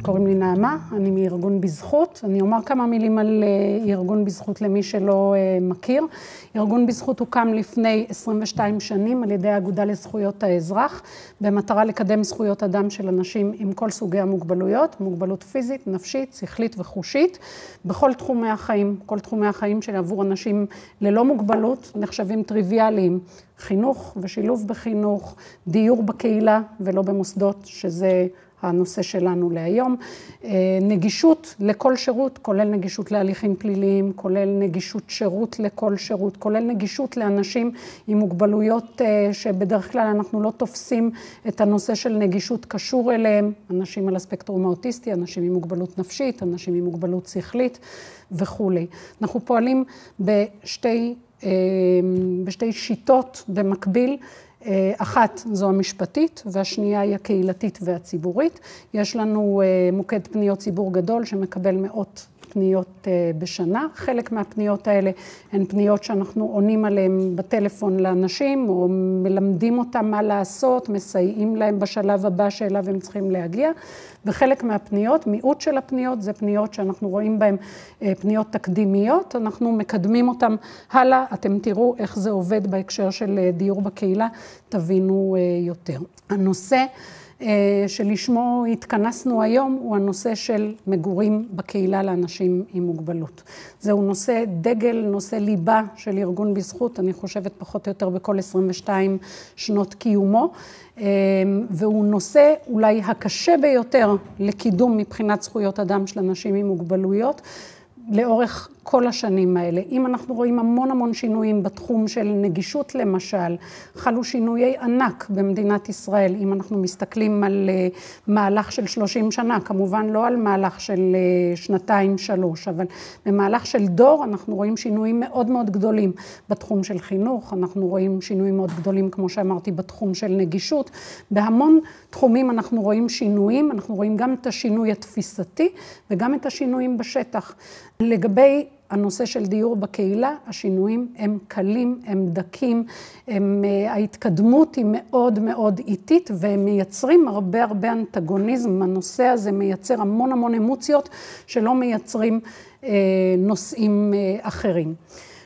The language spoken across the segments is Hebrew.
קוראים לי נעמה, אני מארגון בזכות. אני אומר כמה מילים על ארגון בזכות למי שלא מכיר. ארגון בזכות הוקם לפני 22 שנים על ידי האגודה לזכויות האזרח, במטרה לקדם זכויות אדם של אנשים עם כל סוגי המוגבלויות, מוגבלות פיזית, נפשית, שכלית וחושית, בכל תחומי החיים. כל תחומי החיים שעבור אנשים ללא מוגבלות נחשבים טריוויאליים. חינוך ושילוב בחינוך, דיור בקהילה ולא במוסדות, שזה הנושא שלנו להיום. נגישות לכל שירות, כולל נגישות להליכים פליליים, כולל נגישות שירות לכל שירות, כולל נגישות לאנשים עם מוגבלויות שבדרך כלל אנחנו לא תופסים את הנושא של נגישות קשור אליהם, אנשים על הספקטרום האוטיסטי, אנשים עם מוגבלות נפשית, אנשים עם מוגבלות שכלית וכו'. אנחנו פועלים בשתי שיטות במקביל. אחת זו המשפטית והשנייה היא הקהילתית והציבורית. יש לנו מוקד פניות ציבור גדול שמקבל מאות פניות בשנה. חלק מהפניות האלה הן פניות שאנחנו עונים עליהן בטלפון לאנשים, או מלמדים אותם מה לעשות, מסייעים להם בשלב הבא שאליו הם צריכים להגיע. וחלק מהפניות, מיעוט של הפניות, זה פניות שאנחנו רואים בהן פניות תקדימיות, אנחנו מקדמים אותן הלאה, אתם תראו איך זה עובד בהקשר של דיור בקהילה, תבינו יותר. הנושא שלשמו התכנסנו היום הוא הנושא של מגורים בקהילה לאנשים עם מוגבלות. זהו נושא דגל, נושא ליבה של ארגון בזכות, אני חושבת פחות או יותר בכל 22 שנות קיומו, והוא נושא אולי הקשה ביותר לקידום מבחינת זכויות אדם של אנשים עם מוגבלויות, לאורך כל השנים האלה. אם אנחנו רואים המון שינויים בתחום של נגישות למשל, חלו שינויי ענק במדינת ישראל, אם אנחנו מסתכלים על מהלך של 30 שנה, כמובן לא על מהלך של 2-3, אבל במהלך של דור אנחנו רואים שינויים מאוד גדולים בתחום של חינוך, אנחנו רואים שינויים מאוד גדולים, כמו שאמרתי, בתחום של נגישות. בהמון תחומים אנחנו רואים שינויים, אנחנו רואים גם את השינוי התפיסתי וגם את השינויים בשטח. לגבי הנושא של דיור בקהילה, השינויים הם קלים, הם דקים, ההתקדמות היא מאוד איטית, והם מייצרים הרבה אנטגוניזם. הנושא הזה מייצר המון אמוציות שלא מייצרים נושאים אחרים.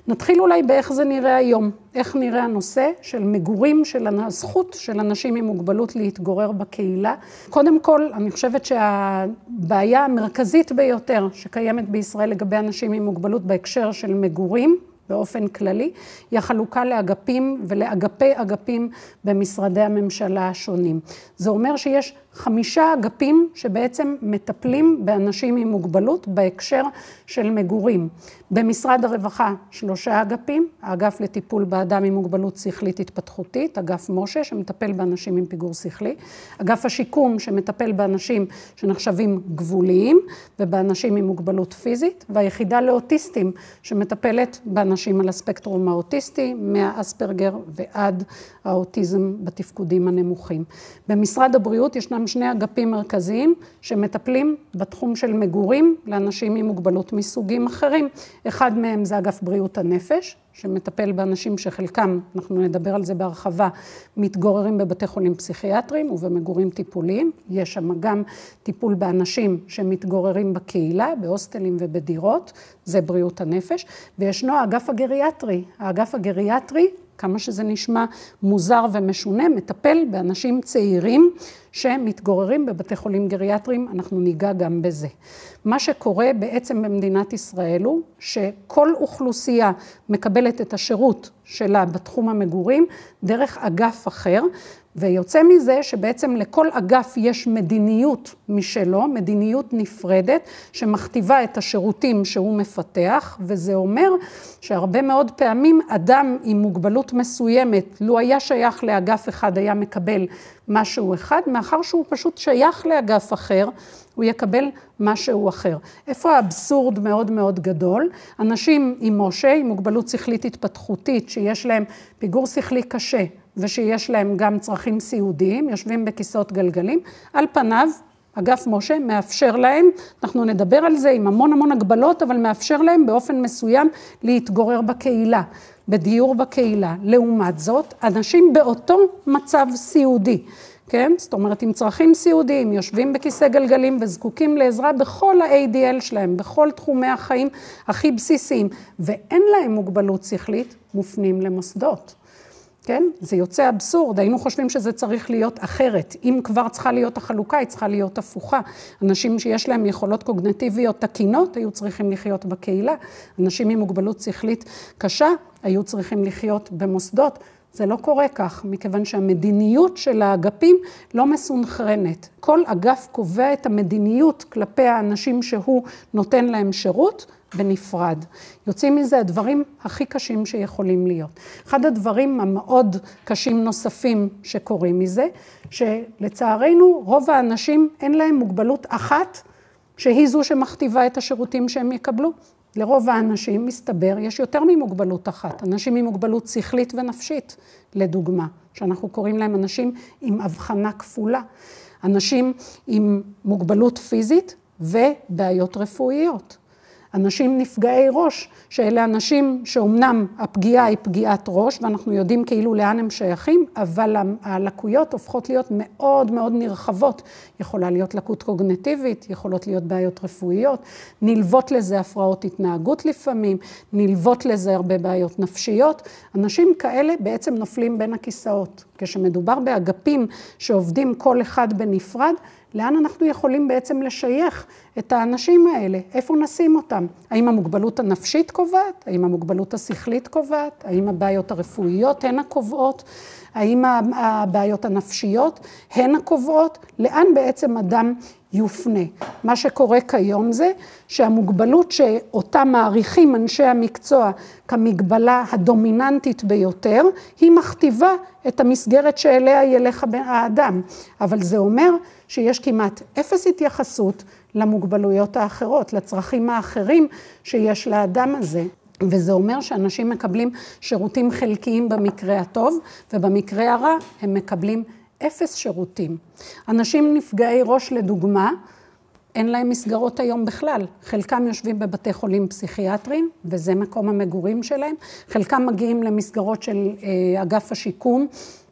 נתחיל אולי באיך זה נראה היום, איך נראה הנושא של מגורים, של הזכות של אנשים עם מוגבלות להתגורר בקהילה. קודם כל, אני חושבת שהבעיה המרכזית ביותר שקיימת בישראל לגבי אנשים עם מוגבלות בהקשר של מגורים, באופן כללי, היא החלוקה לאגפים ולאגפי אגפים במשרדי הממשלה השונים. זה אומר שיש 5 אגפים שבעצם מטפלים באנשים עם מוגבלות בהקשר של מגורים. במשרד הרווחה 3 אגפים, האגף לטיפול באדם עם מוגבלות שכלית התפתחותית, אגף משה שמטפל באנשים עם פיגור שכלי, אגף השיקום שמטפל באנשים שנחשבים גבוליים ובאנשים עם מוגבלות פיזית, והיחידה לאוטיסטים שמטפלת באנשים על הספקטרום האוטיסטי, מהאספרגר ועד האוטיזם בתפקודים הנמוכים. במשרד הבריאות ישנם 2 אגפים מרכזיים שמטפלים בתחום של מגורים לאנשים עם מוגבלות מסוגים אחרים. אחד מהם זה אגף בריאות הנפש, שמטפל באנשים שחלקם, אנחנו נדבר על זה בהרחבה, מתגוררים בבתי חולים פסיכיאטריים ובמגורים טיפוליים. יש שם גם טיפול באנשים שמתגוררים בקהילה, בהוסטלים ובדירות, זה בריאות הנפש. וישנו האגף הגריאטרי. האגף הגריאטרי, כמה שזה נשמע מוזר ומשונה, מטפל באנשים צעירים שמתגוררים בבתי חולים גריאטריים, אנחנו ניגע גם בזה. מה שקורה בעצם במדינת ישראל הוא שכל אוכלוסייה מקבלת את השירות שלה בתחום המגורים דרך אגף אחר, ויוצא מזה שבעצם לכל אגף יש מדיניות משלו, מדיניות נפרדת שמכתיבה את השירותים שהוא מפתח, וזה אומר שהרבה מאוד פעמים אדם עם מוגבלות מסוימת, לו היה שייך לאגף אחד היה מקבל משהו אחד, מאחר שהוא פשוט שייך לאגף אחר, הוא יקבל משהו אחר. איפה האבסורד מאוד מאוד גדול? אנשים עם משה, עם מוגבלות שכלית התפתחותית, שיש להם פיגור שכלי קשה, ושיש להם גם צרכים סיעודיים, יושבים בכיסאות גלגלים, על פניו, אגף משה מאפשר להם, אנחנו נדבר על זה עם המון הגבלות, אבל מאפשר להם באופן מסוים להתגורר בקהילה, בדיור בקהילה. לעומת זאת, אנשים באותו מצב סיעודי, כן? זאת אומרת, עם צרכים סיעודיים, יושבים בכיסא גלגלים וזקוקים לעזרה בכל ה-ADL שלהם, בכל תחומי החיים הכי בסיסיים, ואין להם מוגבלות שכלית, מופנים למוסדות. כן? זה יוצא אבסורד, היינו חושבים שזה צריך להיות אחרת. אם כבר צריכה להיות החלוקה, היא צריכה להיות הפוכה. אנשים שיש להם יכולות קוגניטיביות תקינות, היו צריכים לחיות בקהילה. אנשים עם מוגבלות שכלית קשה, היו צריכים לחיות במוסדות. זה לא קורה כך, מכיוון שהמדיניות של האגפים לא מסונכרנת. כל אגף קובע את המדיניות כלפי האנשים שהוא נותן להם שירות, בנפרד. יוצאים מזה הדברים הכי קשים שיכולים להיות. אחד הדברים המאוד קשים נוספים שקורים מזה, שלצערנו רוב האנשים אין להם מוגבלות אחת, שהיא זו שמכתיבה את השירותים שהם יקבלו. לרוב האנשים מסתבר יש יותר ממוגבלות אחת. אנשים עם מוגבלות שכלית ונפשית, לדוגמה, שאנחנו קוראים להם אנשים עם הבחנה כפולה. אנשים עם מוגבלות פיזית ובעיות רפואיות. אנשים נפגעי ראש, שאלה אנשים שאומנם הפגיעה היא פגיעת ראש, ואנחנו יודעים כאילו לאן הם שייכים, אבל הלקויות הופכות להיות מאוד מאוד נרחבות. יכולה להיות לקות קוגניטיבית, יכולות להיות בעיות רפואיות, נלוות לזה הפרעות התנהגות לפעמים, נלוות לזה הרבה בעיות נפשיות. אנשים כאלה בעצם נופלים בין הכיסאות. כשמדובר באגפים שעובדים כל אחד בנפרד, לאן אנחנו יכולים בעצם לשייך את האנשים האלה? איפה נשים אותם? האם המוגבלות הנפשית קובעת? האם המוגבלות השכלית קובעת? האם הבעיות הרפואיות הן הקובעות? האם הבעיות הנפשיות הן הקובעות? לאן בעצם אדם יופנה? מה שקורה כיום זה שהמוגבלות שאותה מעריכים אנשי המקצוע כמגבלה הדומיננטית ביותר, היא מכתיבה את המסגרת שאליה ילך האדם. אבל זה אומר שיש כמעט אפס התייחסות למוגבלויות האחרות, לצרכים האחרים שיש לאדם הזה. וזה אומר שאנשים מקבלים שירותים חלקיים במקרה הטוב, ובמקרה הרע הם מקבלים אפס שירותים. אנשים נפגעי ראש לדוגמה, אין להם מסגרות היום בכלל. חלקם יושבים בבתי חולים פסיכיאטריים, וזה מקום המגורים שלהם. חלקם מגיעים למסגרות של אגף השיקום,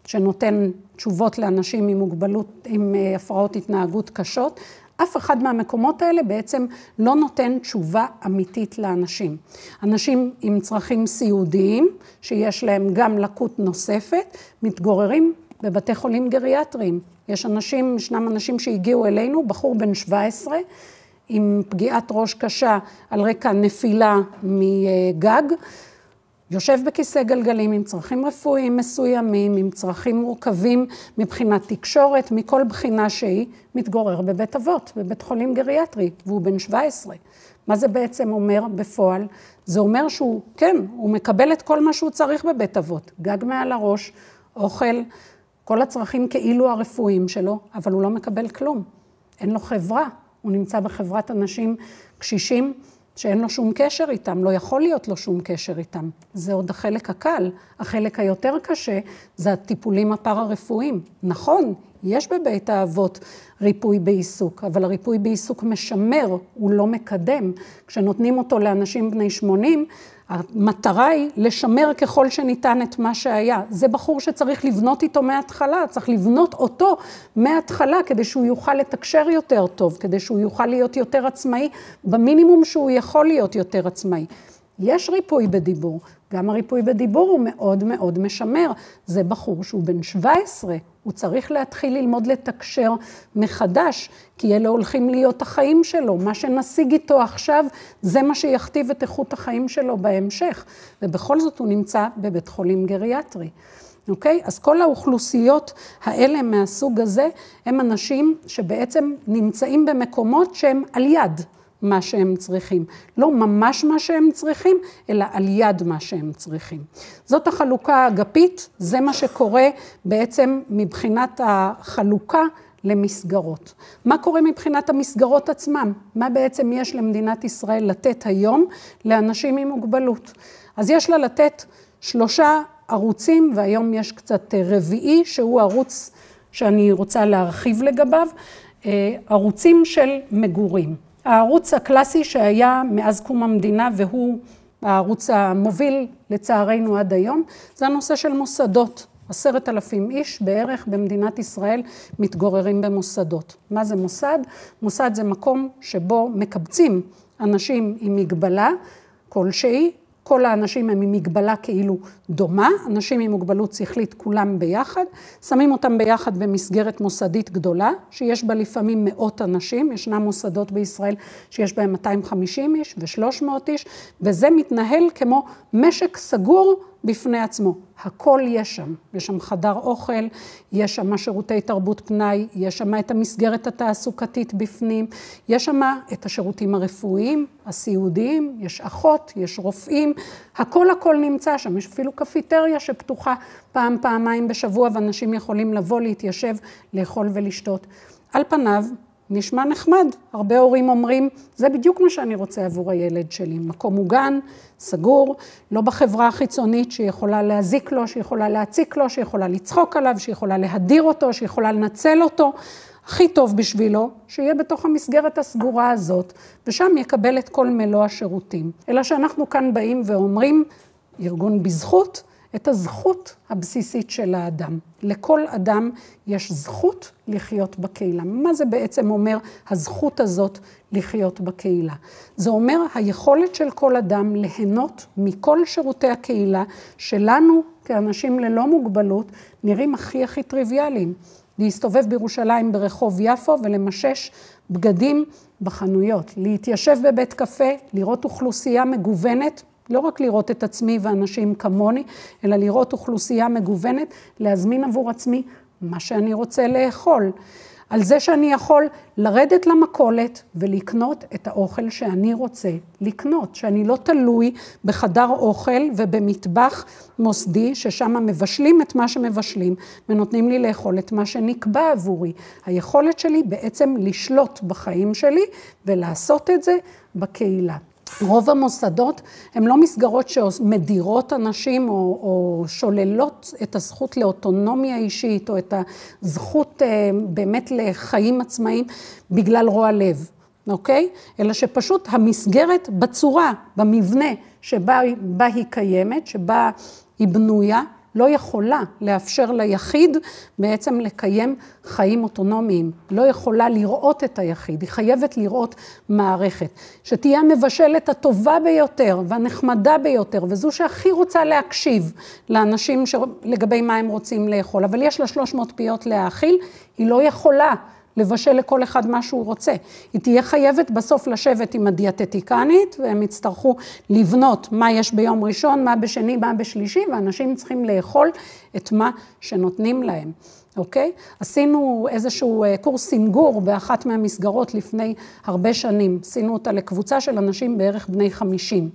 שנותן תשובות לאנשים עם מוגבלות, עם הפרעות התנהגות קשות. אף אחד מהמקומות האלה בעצם לא נותן תשובה אמיתית לאנשים. אנשים עם צרכים סיעודיים, שיש להם גם לקות נוספת, מתגוררים בבתי חולים גריאטריים. ישנם אנשים שהגיעו אלינו, בחור בן 17, עם פגיעת ראש קשה על רקע נפילה מגג, יושב בכיסא גלגלים עם צרכים רפואיים מסוימים, עם צרכים מורכבים מבחינת תקשורת, מכל בחינה שהיא, מתגורר בבית אבות, בבית חולים גריאטרי, והוא בן 17. מה זה בעצם אומר בפועל? זה אומר שהוא, כן, הוא מקבל את כל מה שהוא צריך בבית אבות, גג מעל הראש, אוכל, כל הצרכים כאילו הרפואיים שלו, אבל הוא לא מקבל כלום. אין לו חברה, הוא נמצא בחברת אנשים קשישים, שאין לו שום קשר איתם, לא יכול להיות לו שום קשר איתם. זה עוד החלק הקל. החלק היותר קשה זה הטיפולים הפארה-רפואיים. נכון, יש בבית האבות ריפוי בעיסוק, אבל הריפוי בעיסוק משמר, הוא לא מקדם. כשנותנים אותו לאנשים בני 80, המטרה היא לשמר ככל שניתן את מה שהיה. זה בחור שצריך לבנות איתו מההתחלה, צריך לבנות אותו מההתחלה כדי שהוא יוכל לתקשר יותר טוב, כדי שהוא יוכל להיות יותר עצמאי, במינימום שהוא יכול להיות יותר עצמאי. יש ריפוי בדיבור, גם הריפוי בדיבור הוא מאוד מאוד משמר. זה בחור שהוא בן 17, הוא צריך להתחיל ללמוד לתקשר מחדש, כי אלה הולכים להיות החיים שלו. מה שנשיג איתו עכשיו, זה מה שיכתיב את איכות החיים שלו בהמשך. ובכל זאת הוא נמצא בבית חולים גריאטרי. אוקיי? אז כל האוכלוסיות האלה מהסוג הזה, הם אנשים שבעצם נמצאים במקומות שהם על יד מה שהם צריכים. לא ממש מה שהם צריכים, אלא על יד מה שהם צריכים. זאת החלוקה האגפית, זה מה שקורה בעצם מבחינת החלוקה למסגרות. מה קורה מבחינת המסגרות עצמם? מה בעצם יש למדינת ישראל לתת היום לאנשים עם מוגבלות? אז יש לה לתת 3 ערוצים, והיום יש קצת רביעי, שהוא ערוץ שאני רוצה להרחיב לגביו, ערוצים של מגורים. הערוץ הקלאסי שהיה מאז קום המדינה, והוא הערוץ המוביל לצערנו עד היום, זה הנושא של מוסדות. 10,000 איש בערך במדינת ישראל מתגוררים במוסדות. מה זה מוסד? מוסד זה מקום שבו מקבצים אנשים עם מגבלה כלשהי, כל האנשים הם עם מגבלה כאילו דומה, אנשים עם מוגבלות שכלית כולם ביחד, שמים אותם ביחד במסגרת מוסדית גדולה, שיש בה לפעמים 100 אנשים, ישנם מוסדות בישראל שיש בהם 250 איש ו300 איש, וזה מתנהל כמו משק סגור בפני עצמו. הכל יש שם. יש שם חדר אוכל, יש שם שירותי תרבות פנאי, יש שם את המסגרת התעסוקתית בפנים, יש שם את השירותים הרפואיים, הסיעודיים, יש אחות, יש רופאים, הכל נמצא שם. יש אפילו קפיטריה שפתוחה פעמיים בשבוע, ואנשים יכולים לבוא, להתיישב, לאכול ולשתות. על פניו, נשמע נחמד. הרבה הורים אומרים, זה בדיוק מה שאני רוצה עבור הילד שלי. מקום מוגן, סגור, לא בחברה החיצונית שיכולה להזיק לו, שיכולה להציק לו, שיכולה לצחוק עליו, שיכולה להדיר אותו, שיכולה לנצל אותו. הכי טוב בשבילו, שיהיה בתוך המסגרת הסגורה הזאת, ושם יקבל את כל מלוא השירותים. אלא שאנחנו כאן באים ואומרים, ארגון בזכות, את הזכות הבסיסית של האדם. לכל אדם יש זכות לחיות בקהילה. מה זה בעצם אומר הזכות הזאת לחיות בקהילה? זה אומר היכולת של כל אדם ליהנות מכל שירותי הקהילה שלנו כאנשים ללא מוגבלות נראים הכי טריוויאליים. להסתובב בירושלים ברחוב יפו ולמשש בגדים בחנויות. להתיישב בבית קפה, לראות אוכלוסייה מגוונת, לא רק לראות את עצמי ואנשים כמוני, אלא לראות אוכלוסייה מגוונת, להזמין עבור עצמי מה שאני רוצה לאכול. על זה שאני יכול לרדת למכולת ולקנות את האוכל שאני רוצה לקנות, שאני לא תלוי בחדר אוכל ובמטבח מוסדי, ששם מבשלים את מה שמבשלים ונותנים לי לאכול את מה שנקבע עבורי. היכולת שלי בעצם לשלוט בחיים שלי ולעשות את זה בקהילה. רוב המוסדות הן לא מסגרות שמדירות אנשים או שוללות את הזכות לאוטונומיה אישית או את הזכות באמת לחיים עצמאיים בגלל רוע לב, אוקיי? אלא שפשוט המסגרת בצורה, במבנה שבה היא קיימת, שבה היא בנויה, לא יכולה לאפשר ליחיד בעצם לקיים חיים אוטונומיים. לא יכולה לראות את היחיד, היא חייבת לראות מערכת. שתהיה המבשלת הטובה ביותר והנחמדה ביותר, וזו שהכי רוצה להקשיב לאנשים לגבי מה הם רוצים לאכול. אבל יש לה 300 פיות להאכיל, היא לא יכולה לבשל לכל אחד מה שהוא רוצה. היא תהיה חייבת בסוף לשבת עם הדיאטטיקנית, והם יצטרכו לבנות מה יש ביום ראשון, מה בשני, מה בשלישי, ואנשים צריכים לאכול את מה שנותנים להם. אוקיי? עשינו איזשהו קורס סינגור באחת מהמסגרות לפני הרבה שנים. עשינו אותה לקבוצה של אנשים בערך בני 50.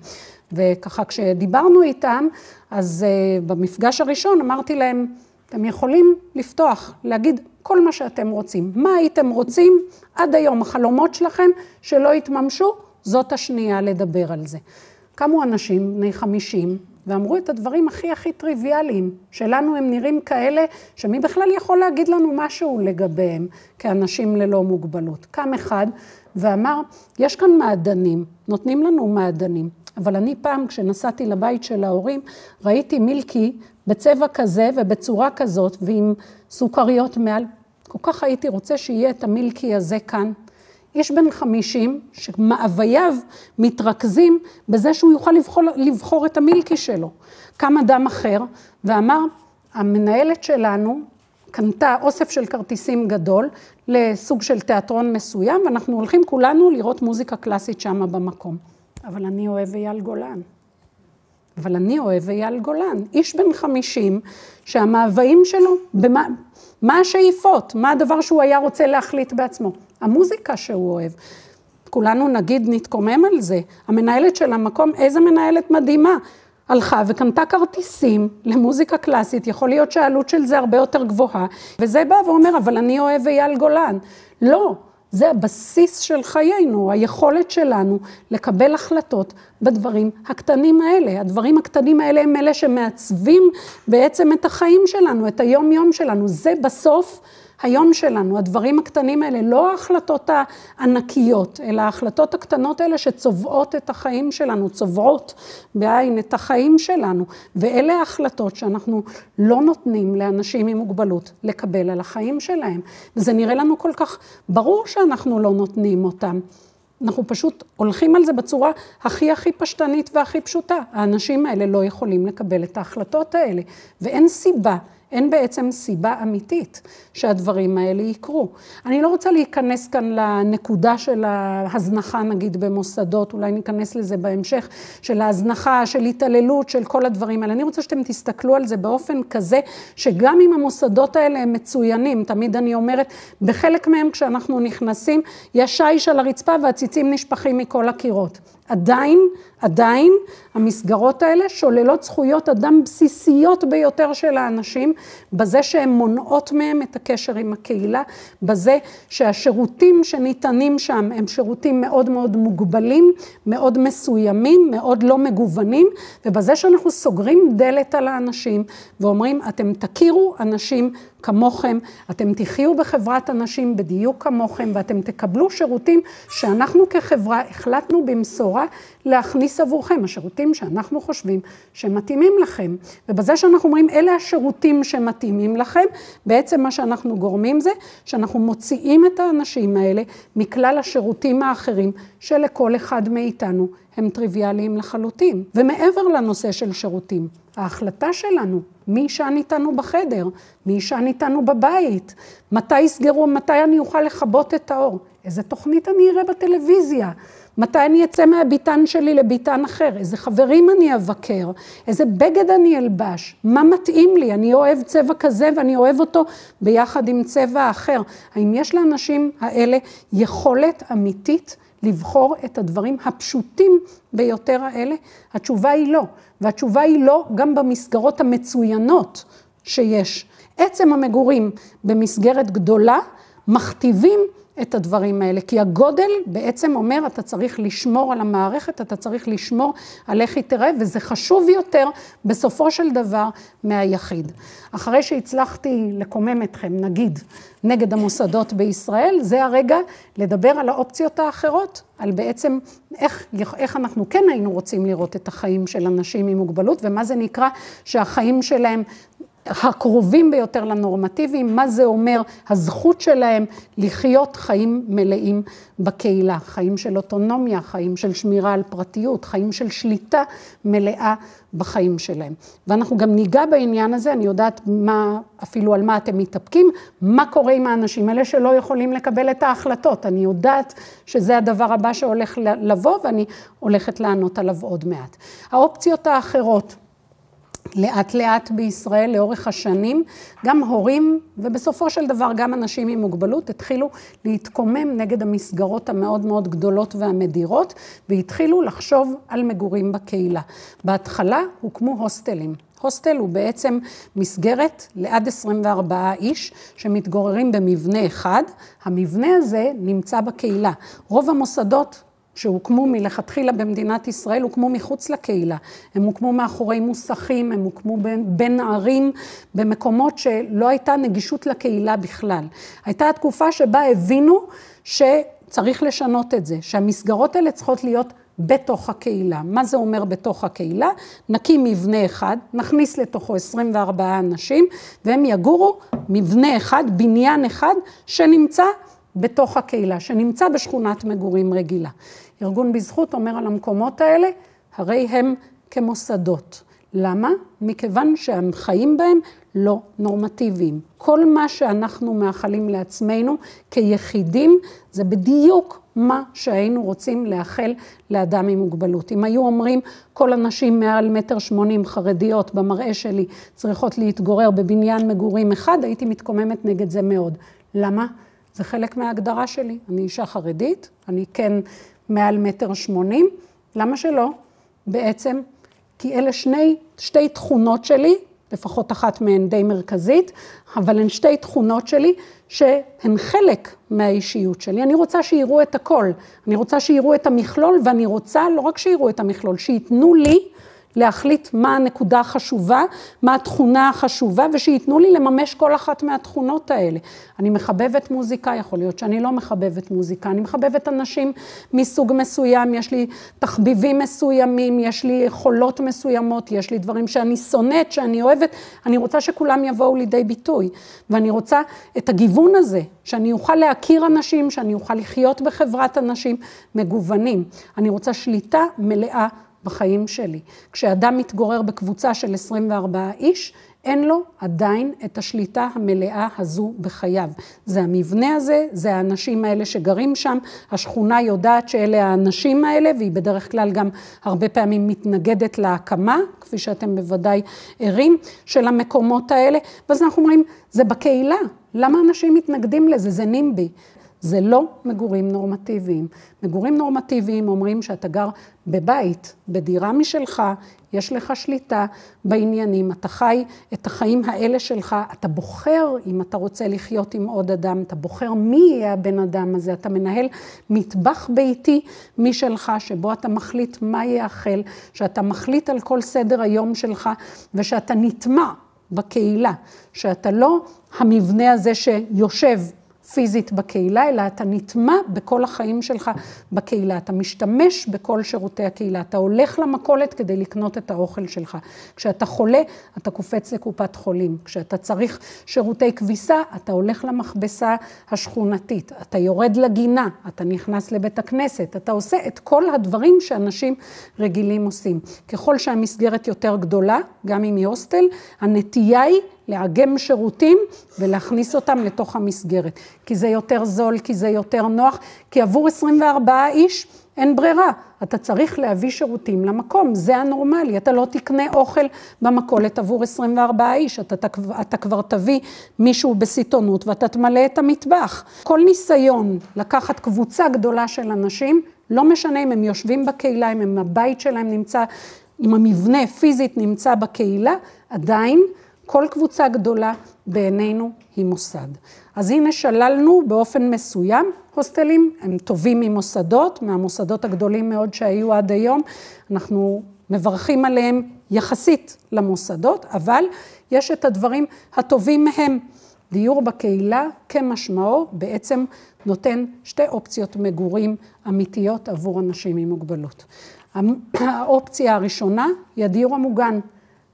וככה כשדיברנו איתם, אז במפגש הראשון אמרתי להם, אתם יכולים לפתוח, להגיד כל מה שאתם רוצים. מה הייתם רוצים עד היום, החלומות שלכם שלא יתממשו, זאת השנייה לדבר על זה. קמו אנשים בני 50 ואמרו את הדברים הכי טריוויאליים. שלנו הם נראים כאלה שמי בכלל יכול להגיד לנו משהו לגביהם כאנשים ללא מוגבלות. קם אחד ואמר, יש כאן מעדנים, נותנים לנו מעדנים. אבל אני פעם כשנסעתי לבית של ההורים, ראיתי מילקי בצבע כזה ובצורה כזאת ועם סוכריות מעל. כל כך הייתי רוצה שיהיה את המילקי הזה כאן. איש בן 50 שמאווייו מתרכזים בזה שהוא יוכל לבחור את המילקי שלו. קם אדם אחר ואמר, המנהלת שלנו קנתה אוסף של כרטיסים גדול לסוג של תיאטרון מסוים, ואנחנו הולכים כולנו לראות מוזיקה קלאסית שם במקום. אבל אני אוהב אייל גולן. איש בן 50 שהמאוויים שלו, מה השאיפות? מה הדבר שהוא היה רוצה להחליט בעצמו? המוזיקה שהוא אוהב. כולנו נגיד נתקומם על זה. המנהלת של המקום, איזה מנהלת מדהימה. הלכה וקנתה כרטיסים למוזיקה קלאסית, יכול להיות שהעלות של זה הרבה יותר גבוהה, וזה בא ואומר, אבל אני אוהב אייל גולן. לא, זה הבסיס של חיינו, היכולת שלנו לקבל החלטות בדברים הקטנים האלה. הדברים הקטנים האלה הם אלה שמעצבים בעצם את החיים שלנו, את היום-יום שלנו. זה בסוף היום שלנו, הדברים הקטנים האלה, לא ההחלטות הענקיות, אלא ההחלטות הקטנות האלה שצובעות את החיים שלנו, צובעות בעין את החיים שלנו, ואלה ההחלטות שאנחנו לא נותנים לאנשים עם מוגבלות לקבל על החיים שלהם. וזה נראה לנו כל כך ברור שאנחנו לא נותנים אותם. אנחנו פשוט הולכים על זה בצורה הכי פשטנית והכי פשוטה. האנשים האלה לא יכולים לקבל את ההחלטות האלה, ואין סיבה. אין בעצם סיבה אמיתית שהדברים האלה יקרו. אני לא רוצה להיכנס כאן לנקודה של ההזנחה, נגיד במוסדות, אולי ניכנס לזה בהמשך, של ההזנחה, של התעללות, של כל הדברים האלה. אני רוצה שאתם תסתכלו על זה באופן כזה, שגם אם המוסדות האלה הם מצוינים, תמיד אני אומרת, בחלק מהם כשאנחנו נכנסים, יש שיש על הרצפה והציצים נשפכים מכל הקירות. עדיין, המסגרות האלה שוללות זכויות אדם בסיסיות ביותר של האנשים, בזה שהן מונעות מהם את הקשר עם הקהילה, בזה שהשירותים שניתנים שם הם שירותים מאוד מאוד מוגבלים, מאוד מסוימים, מאוד לא מגוונים, ובזה שאנחנו סוגרים דלת על האנשים ואומרים, אתם תכירו אנשים כמוכם, אתם תחיו בחברת אנשים בדיוק כמוכם, ואתם תקבלו שירותים שאנחנו כחברה החלטנו במסורה להכניס עבורכם, השירותים שאנחנו חושבים שמתאימים לכם. ובזה שאנחנו אומרים, אלה השירותים שמתאימים לכם, בעצם מה שאנחנו גורמים זה, שאנחנו מוציאים את האנשים האלה מכלל השירותים האחרים, שלכל אחד מאיתנו הם טריוויאליים לחלוטין. ומעבר לנושא של שירותים, ההחלטה שלנו, מי ישן איתנו בחדר, מי ישן איתנו בבית, מתי יסגרו, מתי אני אוכל לכבות את האור, איזה תוכנית אני אראה בטלוויזיה, מתי אני אצא מהביתן שלי לביתן אחר, איזה חברים אני אבקר, איזה בגד אני אלבש, מה מתאים לי, אני אוהב צבע כזה ואני אוהב אותו ביחד עם צבע אחר. האם יש לאנשים האלה יכולת אמיתית לבחור את הדברים הפשוטים ביותר האלה? התשובה היא לא, והתשובה היא לא גם במסגרות המצוינות שיש. עצם המגורים במסגרת גדולה מכתיבים את הדברים האלה, כי הגודל בעצם אומר, אתה צריך לשמור על המערכת, אתה צריך לשמור על איך היא תראה, וזה חשוב יותר בסופו של דבר מהיחיד. אחרי שהצלחתי לקומם אתכם, נגיד, נגד המוסדות בישראל, זה הרגע לדבר על האופציות האחרות, על בעצם איך אנחנו כן היינו רוצים לראות את החיים של אנשים עם מוגבלות, ומה זה נקרא שהחיים שלהם הקרובים ביותר לנורמטיביים, מה זה אומר הזכות שלהם לחיות חיים מלאים בקהילה, חיים של אוטונומיה, חיים של שמירה על פרטיות, חיים של שליטה מלאה בחיים שלהם. ואנחנו גם ניגע בעניין הזה, אני יודעת אפילו על מה אתם מתאפקים, מה קורה עם האנשים האלה שלא יכולים לקבל את ההחלטות. אני יודעת שזה הדבר הבא שהולך לבוא, ואני הולכת לענות עליו עוד מעט. האופציות האחרות, לאט לאט בישראל, לאורך השנים, גם הורים ובסופו של דבר גם אנשים עם מוגבלות התחילו להתקומם נגד המסגרות המאוד מאוד גדולות והמדירות, והתחילו לחשוב על מגורים בקהילה. בהתחלה הוקמו הוסטלים. הוסטל הוא בעצם מסגרת לעד 24 איש שמתגוררים במבנה אחד. המבנה הזה נמצא בקהילה. רוב המוסדות שהוקמו מלכתחילה במדינת ישראל, הוקמו מחוץ לקהילה. הם הוקמו מאחורי מוסכים, הם הוקמו בין ערים, במקומות שלא הייתה נגישות לקהילה בכלל. הייתה התקופה שבה הבינו שצריך לשנות את זה, שהמסגרות האלה צריכות להיות בתוך הקהילה. מה זה אומר בתוך הקהילה? נקים מבנה אחד, נכניס לתוכו 24 אנשים, והם יגורו מבנה אחד, בניין אחד, שנמצא בתוך הקהילה, שנמצא בשכונת מגורים רגילה. ארגון בזכות אומר על המקומות האלה, הרי הם כמוסדות. למה? מכיוון שהחיים בהם לא נורמטיביים. כל מה שאנחנו מאחלים לעצמנו כיחידים, זה בדיוק מה שהיינו רוצים לאחל לאדם עם מוגבלות. אם היו אומרים, כל הנשים מעל 1.80 מטר חרדיות במראה שלי צריכות להתגורר בבניין מגורים אחד, הייתי מתקוממת נגד זה מאוד. למה? זה חלק מההגדרה שלי. אני אישה חרדית, אני כן מעל 1.80 מטר. למה שלא? בעצם, כי אלה שתי תכונות שלי, לפחות אחת מהן די מרכזית, אבל הן שתי תכונות שלי שהן חלק מהאישיות שלי. אני רוצה שיראו את הכל, אני רוצה שיראו את המכלול, ואני רוצה לא רק שיראו את המכלול, שיתנו לי להחליט מה הנקודה החשובה, מה התכונה החשובה, ושיתנו לי לממש כל אחת מהתכונות האלה. אני מחבבת מוזיקה, יכול להיות שאני לא מחבבת מוזיקה, אני מחבבת אנשים מסוג מסוים, יש לי תחביבים מסוימים, יש לי יכולות מסוימות, יש לי דברים שאני שונאת, שאני אוהבת, אני רוצה שכולם יבואו לידי ביטוי, ואני רוצה את הגיוון הזה, שאני אוכל להכיר אנשים, שאני אוכל לחיות בחברת אנשים מגוונים. אני רוצה שליטה מלאה בחיים שלי. כשאדם מתגורר בקבוצה של 24 איש, אין לו עדיין את השליטה המלאה הזו בחייו. זה המבנה הזה, זה האנשים האלה שגרים שם, השכונה יודעת שאלה האנשים האלה, והיא בדרך כלל גם הרבה פעמים מתנגדת להקמה, כפי שאתם בוודאי ערים, של המקומות האלה. ואז אנחנו אומרים, זה בקהילה, למה אנשים מתנגדים לזה? זה נימבי. זה לא מגורים נורמטיביים. מגורים נורמטיביים אומרים שאתה גר בבית, בדירה משלך, יש לך שליטה בעניינים, אתה חי את החיים האלה שלך, אתה בוחר אם אתה רוצה לחיות עם עוד אדם, אתה בוחר מי יהיה הבן אדם הזה, אתה מנהל מטבח ביתי משלך, שבו אתה מחליט מה יאכל, שאתה מחליט על כל סדר היום שלך, ושאתה נטמע בקהילה, שאתה לא המבנה הזה שיושב פיזית בקהילה, אלא אתה נטמע בכל החיים שלך בקהילה, אתה משתמש בכל שירותי הקהילה, אתה הולך למכולת כדי לקנות את האוכל שלך. כשאתה חולה, אתה קופץ לקופת חולים. כשאתה צריך שירותי כביסה, אתה הולך למכבסה השכונתית, אתה יורד לגינה, אתה נכנס לבית הכנסת, אתה עושה את כל הדברים שאנשים רגילים עושים. ככל שהמסגרת יותר גדולה, גם אם היא הוסטל, הנטייה היא לאגם שירותים ולהכניס אותם לתוך המסגרת. כי זה יותר זול, כי זה יותר נוח, כי עבור 24 איש אין ברירה. אתה צריך להביא שירותים למקום, זה הנורמלי. אתה לא תקנה אוכל במכולת עבור 24 איש, אתה כבר תביא מישהו בסיטונות ואתה תמלא את המטבח. כל ניסיון לקחת קבוצה גדולה של אנשים, לא משנה אם הם יושבים בקהילה, אם הבית שלהם נמצא, אם המבנה פיזית נמצא בקהילה, עדיין כל קבוצה גדולה בעינינו היא מוסד. אז הנה שללנו באופן מסוים, הוסטלים הם טובים ממוסדות, מהמוסדות הגדולים מאוד שהיו עד היום, אנחנו מברכים עליהם יחסית למוסדות, אבל יש את הדברים הטובים מהם. דיור בקהילה כמשמעו בעצם נותן שתי אופציות מגורים אמיתיות עבור אנשים עם מוגבלות. האופציה הראשונה היא הדיור המוגן,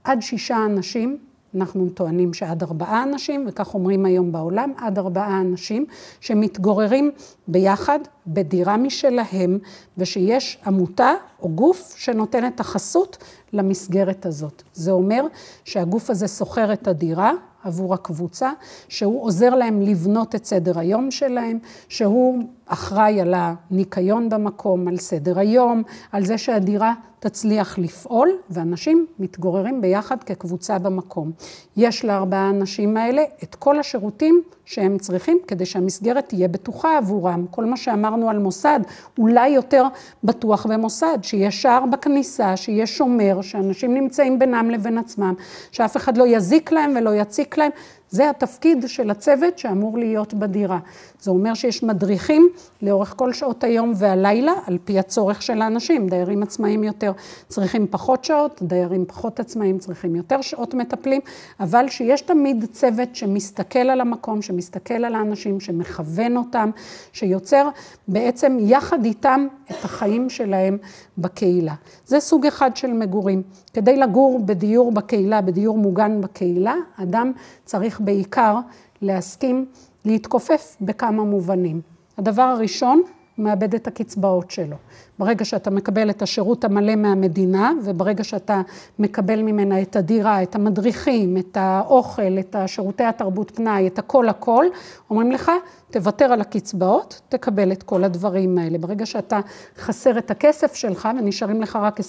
עד 6 אנשים, אנחנו טוענים שעד 4 אנשים, וכך אומרים היום בעולם, עד 4 אנשים שמתגוררים ביחד בדירה משלהם, ושיש עמותה או גוף שנותן את החסות למסגרת הזאת. זה אומר שהגוף הזה סוחר את הדירה עבור הקבוצה, שהוא עוזר להם לבנות את סדר היום שלהם, שהוא אחראי על הניקיון במקום, על סדר היום, על זה שהדירה תצליח לפעול, ואנשים מתגוררים ביחד כקבוצה במקום. יש ל4 האנשים האלה את כל השירותים שהם צריכים, כדי שהמסגרת תהיה בטוחה עבורם. כל מה שאמרנו על מוסד, אולי יותר בטוח במוסד, שיש שער בכניסה, שיש שומר, שאנשים נמצאים בינם לבין עצמם, שאף אחד לא יזיק להם ולא יציק להם, זה התפקיד של הצוות שאמור להיות בדירה. זה אומר שיש מדריכים לאורך כל שעות היום והלילה, על פי הצורך של האנשים. דיירים עצמאים יותר צריכים פחות שעות, דיירים פחות עצמאים צריכים יותר שעות מטפלים, אבל שיש תמיד צוות שמסתכל על המקום, שמסתכל על האנשים, שמכוון אותם, שיוצר בעצם יחד איתם את החיים שלהם בקהילה. זה סוג אחד של מגורים. כדי לגור בדיור בקהילה, בדיור מוגן בקהילה, אדם צריך בעיקר להסכים להתכופף בכמה מובנים. הדבר הראשון, הוא מאבד את הקצבאות שלו. ברגע שאתה מקבל את השירות המלא מהמדינה, וברגע שאתה מקבל ממנה את הדירה, את המדריכים, את האוכל, את שירותי התרבות פנאי, את הכל, אומרים לך, תוותר על הקצבאות, תקבל את כל הדברים האלה. ברגע שאתה חסר את הכסף שלך, ונשארים לך רק 20%,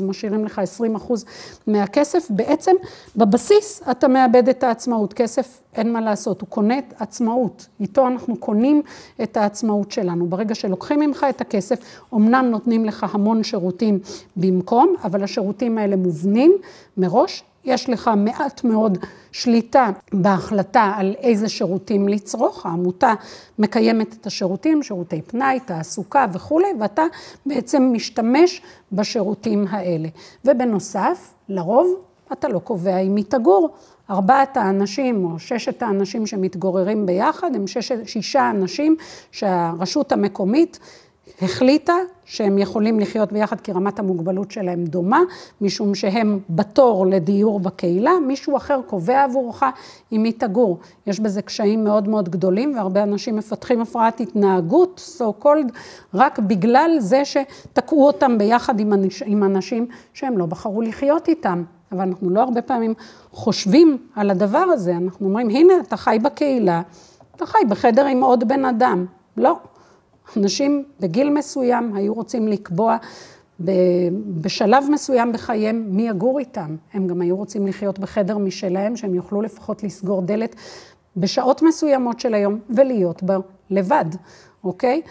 משאירים לך 20% מהכסף, בעצם בבסיס אתה מאבד את העצמאות. כסף אין מה לעשות, הוא קונה את עצמאות. איתו אנחנו קונים את העצמאות שלנו. ברגע שלוקחים ממך את הכסף, אמנם נותנים לך המון שירותים במקום, אבל השירותים האלה מובנים מראש. יש לך מעט מאוד שליטה בהחלטה על איזה שירותים לצרוך. העמותה מקיימת את השירותים, שירותי פנאי, תעסוקה וכו', ואתה בעצם משתמש בשירותים האלה. ובנוסף, לרוב אתה לא קובע אם היא תגור. 4 האנשים או 6 האנשים שמתגוררים ביחד, הם 6 אנשים שהרשות המקומית החליטה שהם יכולים לחיות ביחד כי רמת המוגבלות שלהם דומה, משום שהם בתור לדיור בקהילה, מישהו אחר קובע עבורך אם היא תגור. יש בזה קשיים מאוד מאוד גדולים, והרבה אנשים מפתחים הפרעת התנהגות, so called, רק בגלל זה שתקעו אותם ביחד עם אנשים שהם לא בחרו לחיות איתם. אבל אנחנו לא הרבה פעמים חושבים על הדבר הזה, אנחנו אומרים, הנה, אתה חי בקהילה, אתה חי בחדר עם עוד בן אדם. לא. אנשים בגיל מסוים היו רוצים לקבוע בשלב מסוים בחייהם מי יגור איתם. הם גם היו רוצים לחיות בחדר משלהם, שהם יוכלו לפחות לסגור דלת בשעות מסוימות של היום ולהיות בה לבד, אוקיי?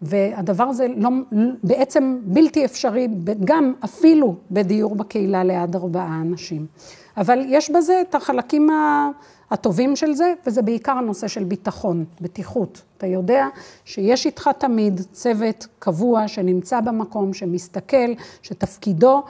והדבר הזה לא, בעצם בלתי אפשרי, גם אפילו בדיור בקהילה ליד 4 אנשים. אבל יש בזה את החלקים הטובים של זה, וזה בעיקר הנושא של ביטחון, בטיחות. אתה יודע שיש איתך תמיד צוות קבוע שנמצא במקום, שמסתכל, שתפקידו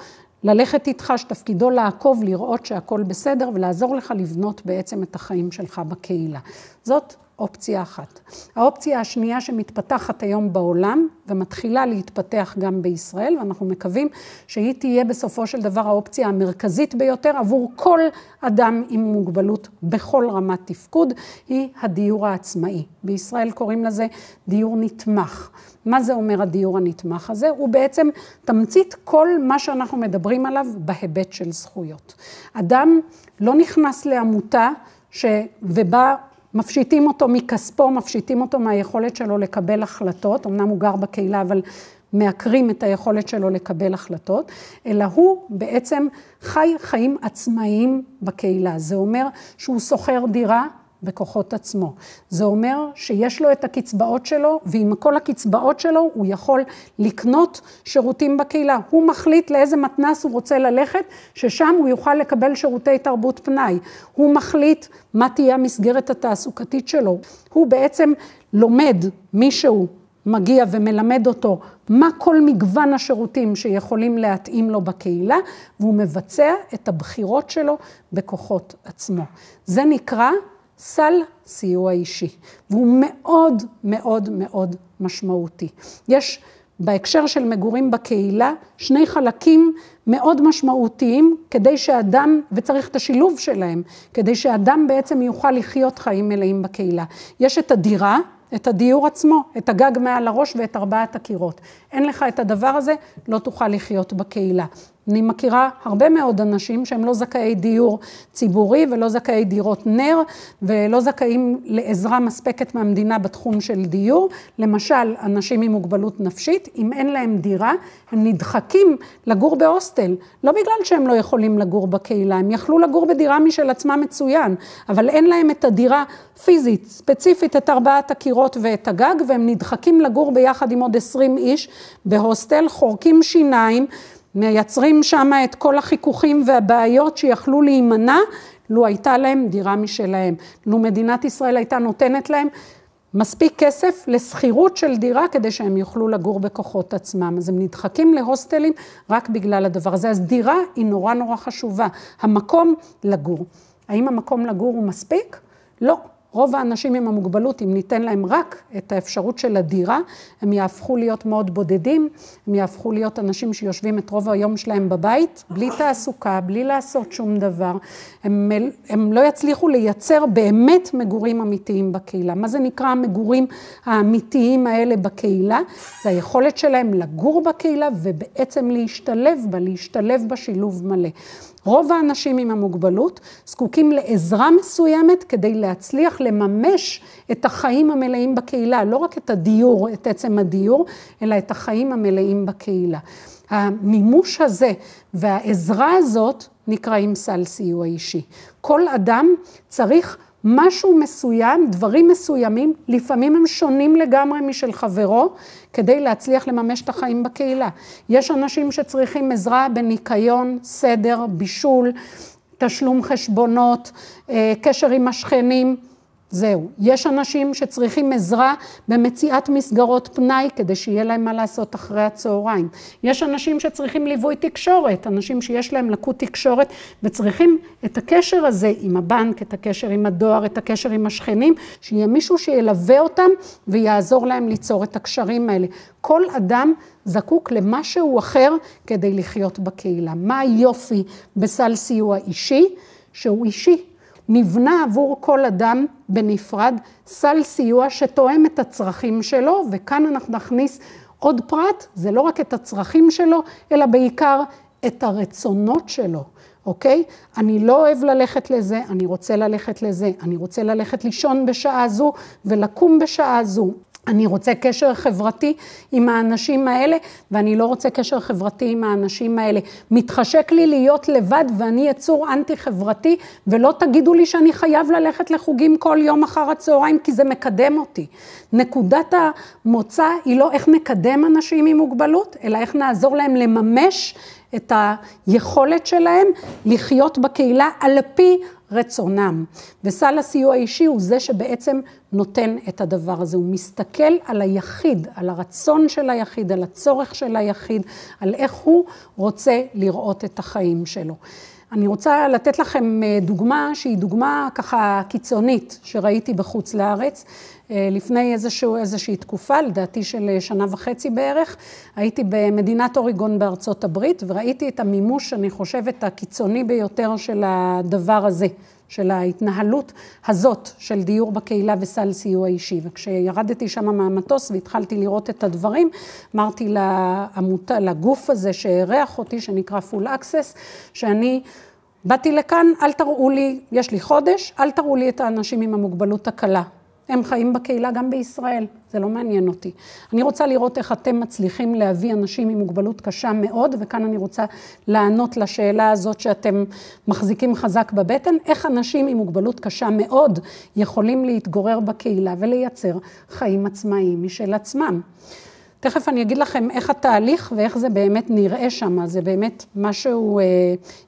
ללכת איתך, שתפקידו לעקוב, לראות שהכל בסדר, ולעזור לך לבנות בעצם את החיים שלך בקהילה. זאת אופציה אחת. האופציה השנייה שמתפתחת היום בעולם, ומתחילה להתפתח גם בישראל, ואנחנו מקווים שהיא תהיה בסופו של דבר האופציה המרכזית ביותר, עבור כל אדם עם מוגבלות בכל רמת תפקוד, היא הדיור העצמאי. בישראל קוראים לזה דיור נתמך. מה זה אומר הדיור הנתמך הזה? הוא בעצם תמצית כל מה שאנחנו מדברים עליו בהיבט של זכויות. אדם לא נכנס לעמותה ובה מפשיטים אותו מכספו, מפשיטים אותו מהיכולת שלו לקבל החלטות, אמנם הוא גר בקהילה, אבל מעקרים את היכולת שלו לקבל החלטות, אלא הוא בעצם חי חיים עצמאיים בקהילה. זה אומר שהוא שוכר דירה בכוחות עצמו. זה אומר שיש לו את הקצבאות שלו, ועם כל הקצבאות שלו הוא יכול לקנות שירותים בקהילה. הוא מחליט לאיזה מתנ"ס הוא רוצה ללכת, ששם הוא יוכל לקבל שירותי תרבות פנאי. הוא מחליט מה תהיה המסגרת התעסוקתית שלו. הוא בעצם לומד מישהו מגיע ומלמד אותו מה כל מגוון השירותים שיכולים להתאים לו בקהילה, והוא מבצע את הבחירות שלו בכוחות עצמו. זה נקרא סל סיוע אישי, והוא מאוד מאוד מאוד משמעותי. יש בהקשר של מגורים בקהילה 2 חלקים מאוד משמעותיים כדי שאדם, וצריך את השילוב שלהם, כדי שאדם בעצם יוכל לחיות חיים מלאים בקהילה. יש את הדירה, את הדיור עצמו, את הגג מעל הראש ואת 4 הקירות. אין לך את הדבר הזה, לא תוכל לחיות בקהילה. אני מכירה הרבה מאוד אנשים שהם לא זכאי דיור ציבורי ולא זכאי דירות נר ולא זכאים לעזרה מספקת מהמדינה בתחום של דיור. למשל, אנשים עם מוגבלות נפשית, אם אין להם דירה, הם נדחקים לגור בהוסטל. לא בגלל שהם לא יכולים לגור בקהילה, הם יכלו לגור בדירה משל עצמם מצוין, אבל אין להם את הדירה פיזית, ספציפית את 4 הקירות ואת הגג, והם נדחקים לגור ביחד עם עוד 20 איש בהוסטל, חורקים שיניים, מייצרים שם את כל החיכוכים והבעיות שיכלו להימנע, לו הייתה להם דירה משלהם. לו מדינת ישראל הייתה נותנת להם מספיק כסף לסחירות של דירה, כדי שהם יוכלו לגור בכוחות עצמם. אז הם נדחקים להוסטלים רק בגלל הדבר הזה. אז דירה היא נורא נורא חשובה. המקום לגור. האם המקום לגור הוא מספיק? לא. רוב האנשים עם המוגבלות, אם ניתן להם רק את האפשרות של הדירה, הם יהפכו להיות מאוד בודדים, הם יהפכו להיות אנשים שיושבים את רוב היום שלהם בבית, בלי תעסוקה, בלי לעשות שום דבר. הם לא יצליחו לייצר באמת מגורים אמיתיים בקהילה. מה זה נקרא המגורים האמיתיים האלה בקהילה? זה היכולת שלהם לגור בקהילה ובעצם להשתלב בשילוב מלא. רוב האנשים עם המוגבלות זקוקים לעזרה מסוימת כדי להצליח לממש את החיים המלאים בקהילה, לא רק את הדיור, את עצם הדיור, אלא את החיים המלאים בקהילה. המימוש הזה והעזרה הזאת נקראים סל סיוע אישי. כל אדם צריך משהו מסוים, דברים מסוימים, לפעמים הם שונים לגמרי משל חברו, כדי להצליח לממש את החיים בקהילה. יש אנשים שצריכים עזרה בניקיון, סדר, בישול, תשלום חשבונות, קשר עם השכנים, זהו. יש אנשים שצריכים עזרה במציאת מסגרות פנאי, כדי שיהיה להם מה לעשות אחרי הצהריים. יש אנשים שצריכים ליווי תקשורת, אנשים שיש להם לקות תקשורת, וצריכים את הקשר הזה עם הבנק, את הקשר עם הדואר, את הקשר עם השכנים, שיהיה מישהו שילווה אותם ויעזור להם ליצור את הקשרים האלה. כל אדם זקוק למשהו אחר כדי לחיות בקהילה. מה היופי בסל סיוע אישי? שהוא אישי. נבנה עבור כל אדם בנפרד סל סיוע שתואם את הצרכים שלו, וכאן אנחנו נכניס עוד פרט, זה לא רק את הצרכים שלו, אלא בעיקר את הרצונות שלו, אוקיי? אני לא אוהב ללכת לזה, אני רוצה ללכת לזה, אני רוצה ללכת לישון בשעה זו ולקום בשעה זו. אני רוצה קשר חברתי עם האנשים האלה, ואני לא רוצה קשר חברתי עם האנשים האלה. מתחשק לי להיות לבד, ואני יצור אנטי חברתי, ולא תגידו לי שאני חייב ללכת לחוגים כל יום אחר הצהריים, כי זה מקדם אותי. נקודת המוצא היא לא איך נקדם אנשים עם מוגבלות, אלא איך נעזור להם לממש את היכולת שלהם לחיות בקהילה על פי רצונם. וסל הסיוע האישי הוא זה שבעצם נותן את הדבר הזה. הוא מסתכל על היחיד, על הרצון של היחיד, על הצורך של היחיד, על איך הוא רוצה לראות את החיים שלו. אני רוצה לתת לכם דוגמה שהיא דוגמה ככה קיצונית שראיתי בחוץ לארץ. לפני איזושהי תקופה, לדעתי של 1.5 שנה בערך, הייתי במדינת אוריגון בארצות הברית, וראיתי את המימוש, אני חושבת, הקיצוני ביותר של הדבר הזה, של ההתנהלות הזאת של דיור בקהילה וסל סיוע אישי. וכשירדתי שם מהמטוס והתחלתי לראות את הדברים, אמרתי לגוף הזה שהערך אותי, שנקרא Full Access, שאני באתי לכאן, אל תראו לי, יש לי חודש, אל תראו לי את האנשים עם המוגבלות הקלה. הם חיים בקהילה גם בישראל, זה לא מעניין אותי. אני רוצה לראות איך אתם מצליחים להביא אנשים עם מוגבלות קשה מאוד, וכאן אני רוצה לענות לשאלה הזאת שאתם מחזיקים חזק בבטן, איך אנשים עם מוגבלות קשה מאוד יכולים להתגורר בקהילה ולייצר חיים עצמאיים משל עצמם. תכף אני אגיד לכם איך התהליך ואיך זה באמת נראה שם, זה באמת משהו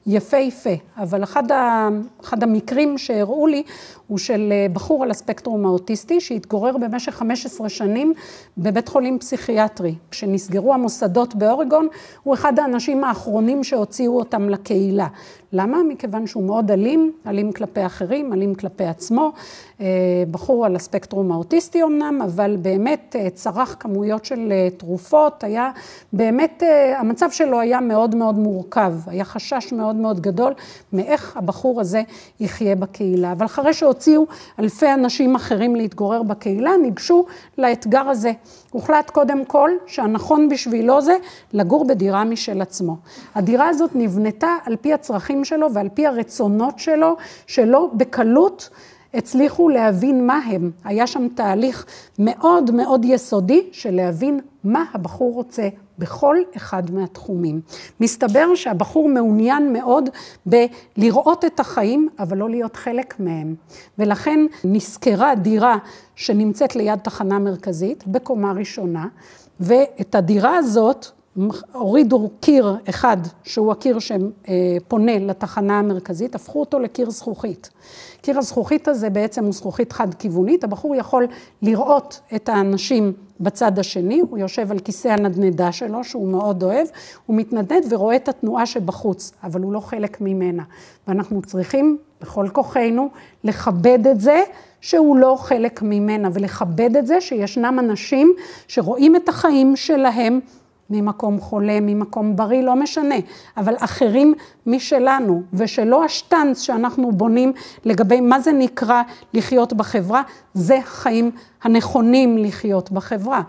יפה, אבל אחד המקרים שהראו לי הוא של בחור על הספקטרום האוטיסטי שהתגורר במשך 15 שנים בבית חולים פסיכיאטרי. כשנסגרו המוסדות באוריגון, הוא אחד האנשים האחרונים שהוציאו אותם לקהילה. למה? מכיוון שהוא מאוד אלים כלפי אחרים, אלים כלפי עצמו, בחור על הספקטרום האוטיסטי אמנם, אבל באמת צרך כמויות של תרופות, היה באמת, המצב שלו היה מאוד מאוד מורכב, היה חשש מאוד מאוד גדול מאיך הבחור הזה יחיה בקהילה. אבל אחרי שהוציאו אלפי אנשים אחרים להתגורר בקהילה, ניגשו לאתגר הזה. הוחלט קודם כל שהנכון בשבילו זה לגור בדירה משל עצמו. הדירה הזאת נבנתה על פי הצרכים שלו ועל פי הרצונות שלו בקלות הצליחו להבין מה הם. היה שם תהליך מאוד מאוד יסודי של להבין מה הבחור רוצה בכל אחד מהתחומים. מסתבר שהבחור מעוניין מאוד בלראות את החיים, אבל לא להיות חלק מהם. ולכן נזכרה דירה שנמצאת ליד תחנה מרכזית, בקומה ראשונה, ואת הדירה הזאת הורידו קיר אחד, שהוא הקיר שפונה לתחנה המרכזית, הפכו אותו לקיר זכוכית. קיר הזכוכית הזה בעצם הוא זכוכית חד-כיוונית, הבחור יכול לראות את האנשים בצד השני, הוא יושב על כיסא הנדנדה שלו, שהוא מאוד אוהב, הוא מתנדנד ורואה את התנועה שבחוץ, אבל הוא לא חלק ממנה. ואנחנו צריכים בכל כוחנו לכבד את זה, שהוא לא חלק ממנה, ולכבד את זה שישנם אנשים שרואים את החיים שלהם ממקום חולה, ממקום בריא, לא משנה, אבל אחרים משלנו, ושלא השטנץ שאנחנו בונים לגבי מה זה נקרא לחיות בחברה, זה חיים הנכונים לחיות בחברה.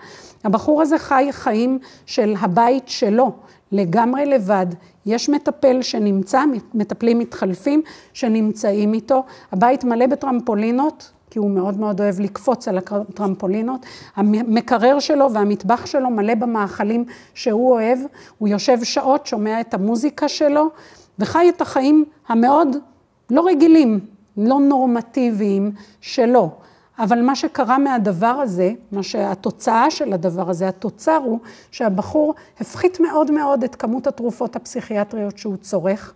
הבחור הזה חי חיים של הבית שלו, לגמרי לבד. יש מטפל שנמצא, מטפלים מתחלפים שנמצאים איתו. הבית מלא בטרמפולינות, כי הוא מאוד מאוד אוהב לקפוץ על הטרמפולינות. המקרר שלו והמטבח שלו מלא במאכלים שהוא אוהב. הוא יושב שעות, שומע את המוזיקה שלו, וחי את החיים המאוד לא רגילים, לא נורמטיביים שלו. אבל מה שקרה מהדבר הזה, התוצאה של הדבר הזה, התוצר הוא שהבחור הפחית מאוד מאוד את כמות התרופות הפסיכיאטריות שהוא צורך.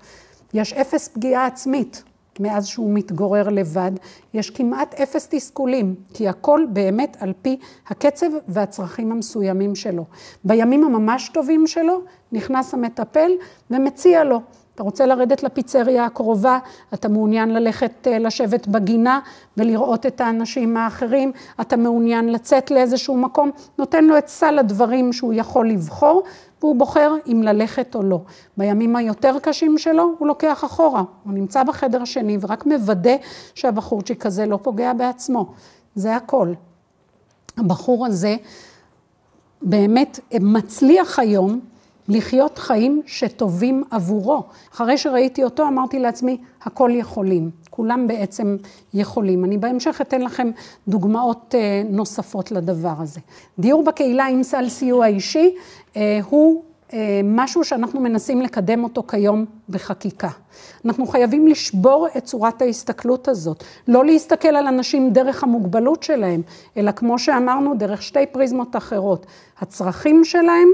יש אפס פגיעה עצמית מאז שהוא מתגורר לבד. יש כמעט אפס תסכולים, כי הכל באמת על פי הקצב והצרכים המסוימים שלו. בימים הממש טובים שלו נכנס המטפל ומציע לו. אתה רוצה לרדת לפיצריה הקרובה, אתה מעוניין ללכת לשבת בגינה ולראות את האנשים האחרים, אתה מעוניין לצאת לאיזשהו מקום, נותן לו את סל הדברים שהוא יכול לבחור, והוא בוחר אם ללכת או לא. בימים היותר קשים שלו הוא לוקח אחורה, הוא נמצא בחדר השני ורק מוודא שהבחורצ'יק הזה לא פוגע בעצמו. זה הכל. הבחור הזה באמת מצליח היום, לחיות חיים שטובים עבורו. אחרי שראיתי אותו אמרתי לעצמי, הכל יכולים. כולם בעצם יכולים. אני בהמשך אתן לכם דוגמאות נוספות לדבר הזה. דיור בקהילה עם סל סיוע אישי הוא משהו שאנחנו מנסים לקדם אותו כיום בחקיקה. אנחנו חייבים לשבור את צורת ההסתכלות הזאת. לא להסתכל על אנשים דרך המוגבלות שלהם, אלא כמו שאמרנו, דרך שתי פריזמות אחרות. הצרכים שלהם,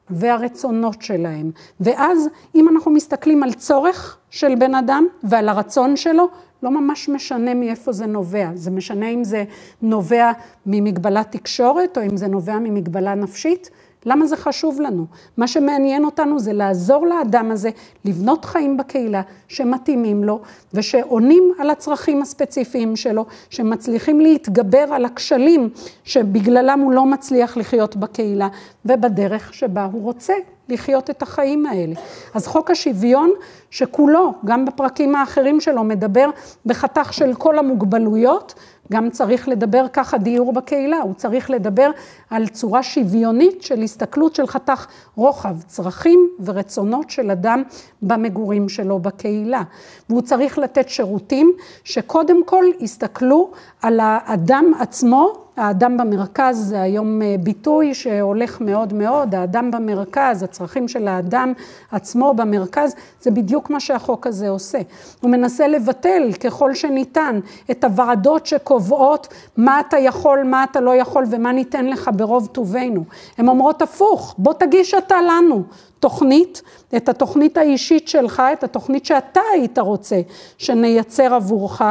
והרצונות שלהם. ואז אם אנחנו מסתכלים על צורך של בן אדם ועל הרצון שלו, לא ממש משנה מאיפה זה נובע. זה משנה אם זה נובע ממגבלת תקשורת או אם זה נובע ממגבלה נפשית. למה זה חשוב לנו? מה שמעניין אותנו זה לעזור לאדם הזה לבנות חיים בקהילה שמתאימים לו ושעונים על הצרכים הספציפיים שלו, שמצליחים להתגבר על הכשלים שבגללם הוא לא מצליח לחיות בקהילה ובדרך שבה הוא רוצה לחיות את החיים האלה. אז חוק השוויון שכולו, גם בפרקים האחרים שלו, מדבר בחתך של כל המוגבלויות, גם צריך לדבר ככה דיור בקהילה, הוא צריך לדבר על צורה שוויונית של הסתכלות של חתך רוחב, צרכים ורצונות של אדם במגורים שלו בקהילה. והוא צריך לתת שירותים שקודם כל יסתכלו על האדם עצמו, האדם במרכז זה היום ביטוי שהולך מאוד מאוד, האדם במרכז, הצרכים של האדם עצמו במרכז, זה בדיוק מה שהחוק הזה עושה. הוא מנסה לבטל ככל שניתן את הוועדות שקובעות מה אתה יכול, מה אתה לא יכול ומה ניתן לך ברוב טובנו. הן אומרות הפוך, בוא תגיש אתה לנו תוכנית, את התוכנית האישית שלך, את התוכנית שאתה היית רוצה שנייצר עבורך,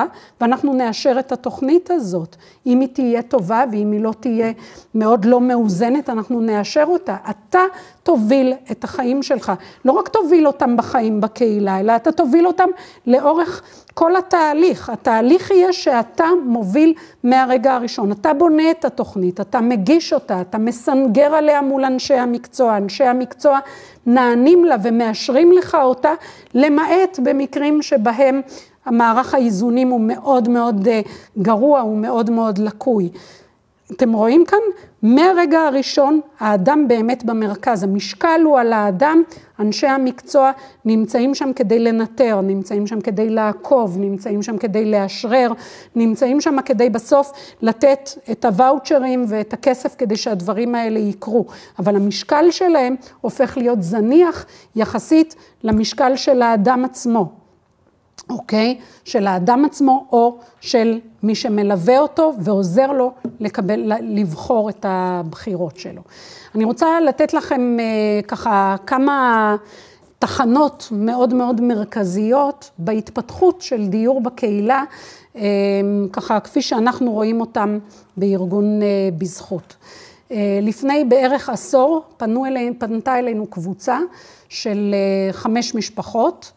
ואנחנו נאשר את התוכנית הזאת. אם היא תהיה טובה ואם היא לא תהיה מאוד לא מאוזנת, אנחנו נאשר אותה. אתה תוביל את החיים שלך. לא רק תוביל אותם בחיים בקהילה, אלא אתה תוביל אותם לאורך כל התהליך. התהליך יהיה שאתה מוביל מהרגע הראשון. אתה בונה את התוכנית, אתה מגיש אותה, אתה מסנגר עליה מול אנשי המקצוע. אנשי המקצוע נענים לה ומאשרים לך אותה, למעט במקרים שבהם המערך האיזונים הוא מאוד מאוד גרוע, הוא מאוד מאוד לקוי. אתם רואים כאן? מהרגע הראשון האדם באמת במרכז, המשקל הוא על האדם, אנשי המקצוע נמצאים שם כדי לנטר, נמצאים שם כדי לעקוב, נמצאים שם כדי לאשרר, נמצאים שם כדי בסוף לתת את הוואוצ'רים ואת הכסף כדי שהדברים האלה יקרו. אבל המשקל שלהם הופך להיות זניח יחסית למשקל של האדם עצמו. אוקיי? של האדם עצמו או של מי שמלווה אותו ועוזר לו לבחור את הבחירות שלו. אני רוצה לתת לכם ככה כמה תחנות מאוד מאוד מרכזיות בהתפתחות של דיור בקהילה, ככה כפי שאנחנו רואים אותם בארגון בזכות. לפני בערך עשור פנתה אלינו קבוצה של 5 משפחות,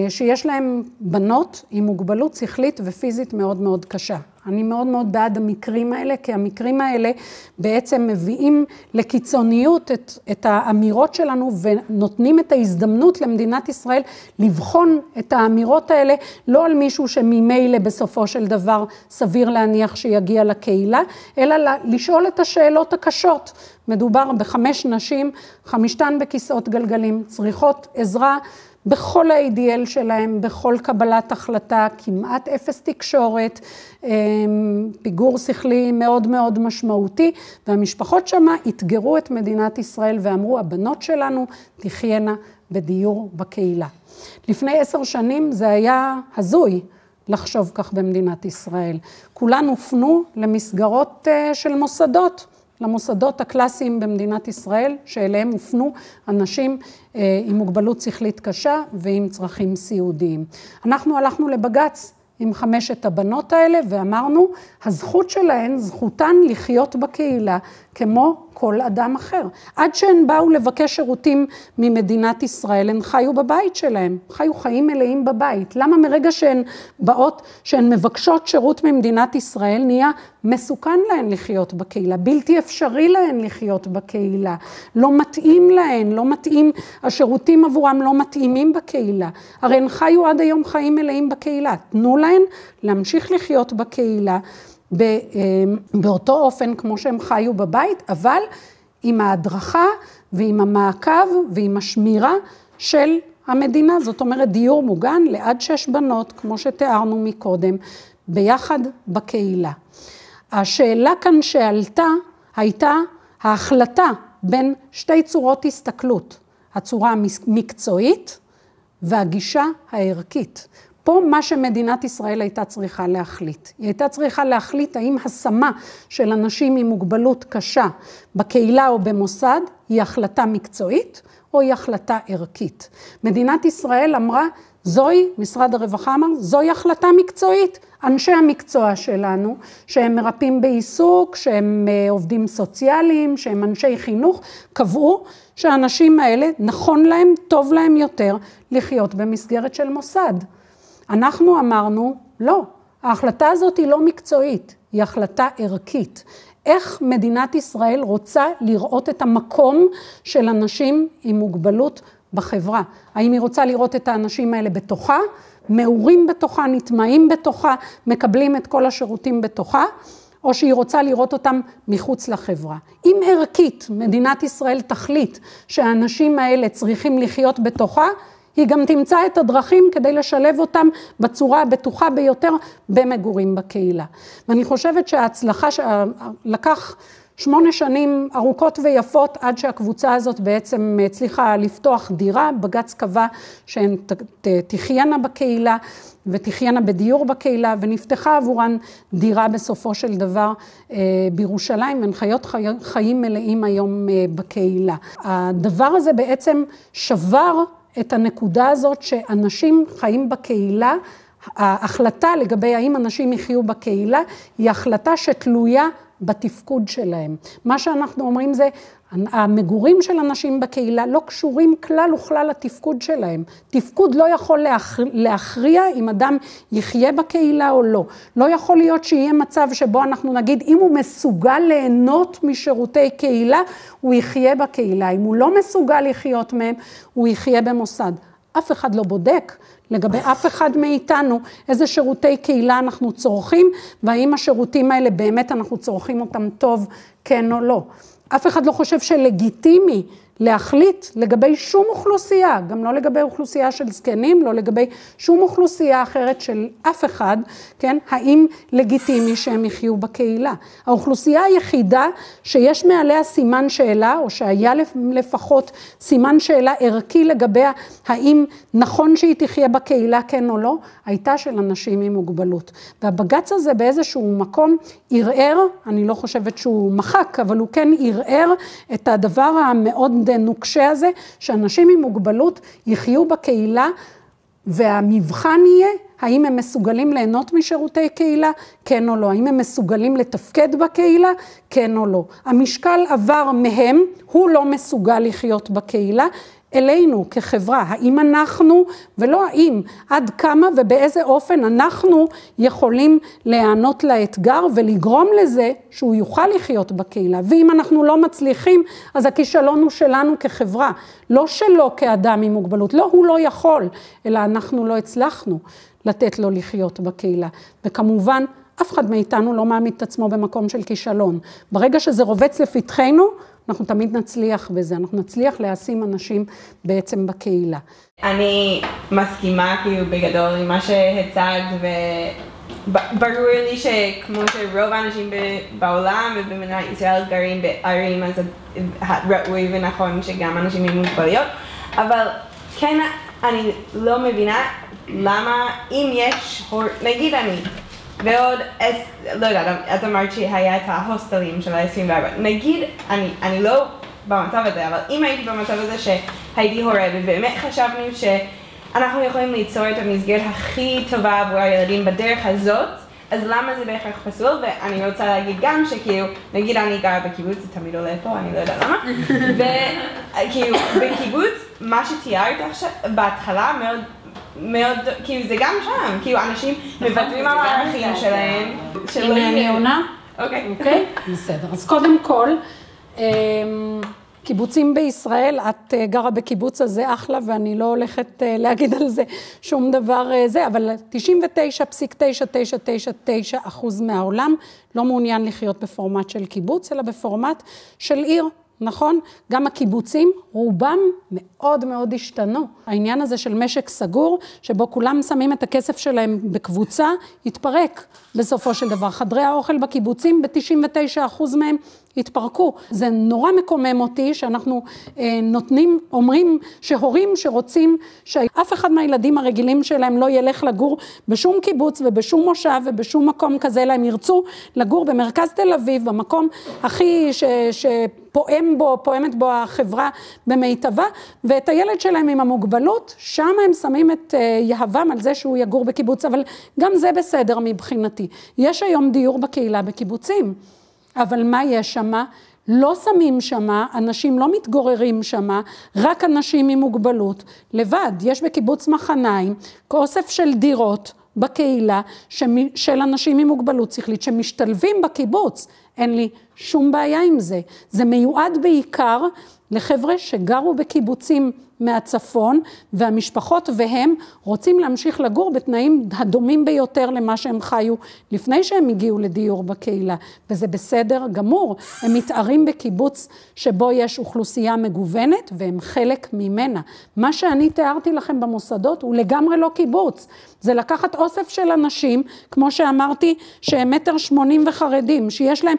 שיש להם בנות עם מוגבלות שכלית ופיזית מאוד מאוד קשה. אני מאוד מאוד בעד המקרים האלה, כי המקרים האלה בעצם מביאים לקיצוניות את האמירות שלנו, ונותנים את ההזדמנות למדינת ישראל לבחון את האמירות האלה, לא על מישהו שממילא בסופו של דבר סביר להניח שיגיע לקהילה, אלא לשאול את השאלות הקשות. מדובר ב5 נשים, 5 בכיסאות גלגלים, צריכות עזרה, בכל ה-ADL שלהם, בכל קבלת החלטה, כמעט 0 תקשורת, פיגור שכלי מאוד מאוד משמעותי, והמשפחות שמה התגרו את מדינת ישראל ואמרו, הבנות שלנו תחיינה בדיור בקהילה. לפני 10 שנים זה היה הזוי לחשוב כך במדינת ישראל. כולן הופנו למסגרות של מוסדות, למוסדות הקלאסיים במדינת ישראל, שאליהם הופנו אנשים עם מוגבלות שכלית קשה ועם צרכים סיעודיים. אנחנו הלכנו לבג"ץ עם 5 הבנות האלה ואמרנו, הזכות שלהן, זכותן לחיות בקהילה כמו כל אדם אחר. עד שהן באו לבקש שירותים ממדינת ישראל, הן חיו בבית שלהם, חיו חיים מלאים בבית. למה מרגע שהן באות, שהן מבקשות שירות ממדינת ישראל, נהיה מסוכן להן לחיות בקהילה, בלתי אפשרי להן לחיות בקהילה, לא מתאים להן, לא מתאים, השירותים עבורם לא מתאימים בקהילה. הרי הן חיו עד היום חיים מלאים בקהילה, תנו להן להמשיך לחיות בקהילה, באותו אופן כמו שהם חיו בבית, אבל עם ההדרכה ועם המעקב ועם השמירה של המדינה. זאת אומרת דיור מוגן לעד 6 בנות, כמו שתיארנו מקודם, ביחד בקהילה. השאלה כאן שעלתה הייתה ההחלטה בין 2 צורות הסתכלות, הצורה המקצועית והגישה הערכית. פה מה שמדינת ישראל הייתה צריכה להחליט. היא הייתה צריכה להחליט האם השמה של אנשים עם מוגבלות קשה בקהילה או במוסד היא החלטה מקצועית או היא החלטה ערכית. מדינת ישראל אמרה, משרד הרווחה אמר, זוהי החלטה מקצועית. אנשי המקצוע שלנו, שהם מרפאים בעיסוק, שהם עובדים סוציאליים, שהם אנשי חינוך, קבעו שהאנשים האלה נכון להם, טוב להם יותר לחיות במסגרת של מוסד. אנחנו אמרנו, לא, ההחלטה הזאת היא לא מקצועית, היא החלטה ערכית. איך מדינת ישראל רוצה לראות את המקום של אנשים עם מוגבלות בחברה? האם היא רוצה לראות את האנשים האלה בתוכה, מעורים בתוכה, נטמעים בתוכה, מקבלים את כל השירותים בתוכה, או שהיא רוצה לראות אותם מחוץ לחברה? אם ערכית מדינת ישראל תחליט שהאנשים האלה צריכים לחיות בתוכה, היא גם תמצא את הדרכים כדי לשלב אותם בצורה הבטוחה ביותר במגורים בקהילה. ואני חושבת שההצלחה שלקח 8 שנים ארוכות ויפות עד שהקבוצה הזאת בעצם הצליחה לפתוח דירה, בג"ץ קבע שהן תחיינה בקהילה ותחיינה בדיור בקהילה, ונפתחה עבורן דירה בסופו של דבר בירושלים, והן חיות חיים מלאים היום בקהילה. הדבר הזה בעצם שבר את הנקודה הזאת שאנשים חיים בקהילה, ההחלטה לגבי האם אנשים יחיו בקהילה, היא החלטה שתלויה בתפקוד שלהם. מה שאנחנו אומרים זה, המגורים של אנשים בקהילה לא קשורים כלל וכלל לתפקוד שלהם. תפקוד לא יכול להכריע אם אדם יחיה בקהילה או לא. לא יכול להיות שיהיה מצב שבו אנחנו נגיד, אם הוא מסוגל ליהנות משירותי קהילה, הוא יחיה בקהילה. אם הוא לא מסוגל לחיות מהם, הוא יחיה במוסד. אף אחד לא בודק לגבי אף אחד מאיתנו איזה שירותי קהילה אנחנו צורכים, והאם השירותים האלה באמת אנחנו צורכים אותם טוב, כן או לא. אף אחד לא חושב שלגיטימי להחליט לגבי שום אוכלוסייה, גם לא לגבי אוכלוסייה של זקנים, לא לגבי שום אוכלוסייה אחרת של אף אחד, כן? האם לגיטימי שהם יחיו בקהילה. האוכלוסייה היחידה שיש מעליה סימן שאלה, או שהיה לפחות סימן שאלה ערכי לגביה, האם נכון שהיא תחיה בקהילה כן או לא, הייתה של אנשים עם מוגבלות. והבג"ץ הזה באיזשהו מקום ערער, אני לא חושבת שהוא מחק, אבל הוא כן ערער את הדבר המאוד נוקשה הזה, שאנשים עם מוגבלות יחיו בקהילה, והמבחן יהיה, האם הם מסוגלים ליהנות משירותי קהילה? כן או לא. האם הם מסוגלים לתפקד בקהילה? כן או לא. המשקל עבר מהם, הוא לא מסוגל לחיות בקהילה, אלינו כחברה, האם אנחנו, ולא האם, עד כמה ובאיזה אופן אנחנו יכולים להיענות לאתגר ולגרום לזה שהוא יוכל לחיות בקהילה. ואם אנחנו לא מצליחים, אז הכישלון הוא שלנו כחברה, לא שלו כאדם עם מוגבלות, לא הוא לא יכול, אלא אנחנו לא הצלחנו לתת לו לחיות בקהילה. וכמובן, אף אחד מאיתנו לא מעמיד את עצמו במקום של כישלון. ברגע שזה רובץ לפתחנו, אנחנו תמיד נצליח בזה, אנחנו נצליח להשים אנשים בעצם בקהילה. אני מסכימה כאילו בגדול עם מה שהצגת, וברור לי שכמו שרוב האנשים בעולם ובמדינת ישראל גרים בערים, אז ראוי ונכון שגם אנשים עם מוגבלויות, אבל כן אני לא מבינה למה אם יש, נגיד אני, ועוד, לא יודעת, את אמרת שהיה את ההוסטלים של ה-24, נגיד, אני לא במצב הזה, אבל אם הייתי במצב הזה שהייתי הורה, ובאמת חשבנו שאנחנו יכולים ליצור את המסגרת הכי טובה עבור הילדים בדרך הזאת, אז למה זה בהכרח פסול? ואני רוצה להגיד גם שכאילו, נגיד אני גרה בקיבוץ, זה תמיד עולה פה, אני לא יודעת למה, וכאילו בקיבוץ, מה שתיארת עכשיו, בהתחלה מאוד, כאילו זה גם שם, כאילו אנשים מוותרים על הערכים שלהם. הנה אני עונה? אוקיי. בסדר. אז קודם כל, קיבוצים בישראל, את גרה בקיבוץ הזה אחלה, ואני לא הולכת להגיד על זה שום דבר זה, אבל 99.9999% מהעולם לא מעוניין לחיות בפורמט של קיבוץ, אלא בפורמט של עיר. נכון? גם הקיבוצים, רובם מאוד מאוד השתנו. העניין הזה של משק סגור, שבו כולם שמים את הכסף שלהם בקבוצה, התפרק בסופו של דבר. חדרי האוכל בקיבוצים, ב-99% מהם התפרקו. זה נורא מקומם אותי שאנחנו אומרים שהורים שרוצים שאף אחד מהילדים הרגילים שלהם לא ילך לגור בשום קיבוץ ובשום מושב ובשום מקום כזה, אלא הם ירצו לגור במרכז תל אביב, במקום הכי פועמת בו החברה במיטבה, ואת הילד שלהם עם המוגבלות, שם הם שמים את יהבם על זה שהוא יגור בקיבוץ, אבל גם זה בסדר מבחינתי. יש היום דיור בקהילה בקיבוצים, אבל מה יש שמה? לא שמים שמה, אנשים לא מתגוררים שמה, רק אנשים עם מוגבלות לבד. יש בקיבוץ מחניים כאוסף של דירות בקהילה של אנשים עם מוגבלות שכלית שמשתלבים בקיבוץ. אין לי שום בעיה עם זה. זה מיועד בעיקר לחבר'ה שגרו בקיבוצים מהצפון, והמשפחות והם רוצים להמשיך לגור בתנאים הדומים ביותר למה שהם חיו לפני שהם הגיעו לדיור בקהילה, וזה בסדר גמור. הם מתארים בקיבוץ שבו יש אוכלוסייה מגוונת, והם חלק ממנה. מה שאני תיארתי לכם במוסדות הוא לגמרי לא קיבוץ. זה לקחת אוסף של אנשים, כמו שאמרתי, שהם 1.80 מטר וחרדים, שיש להם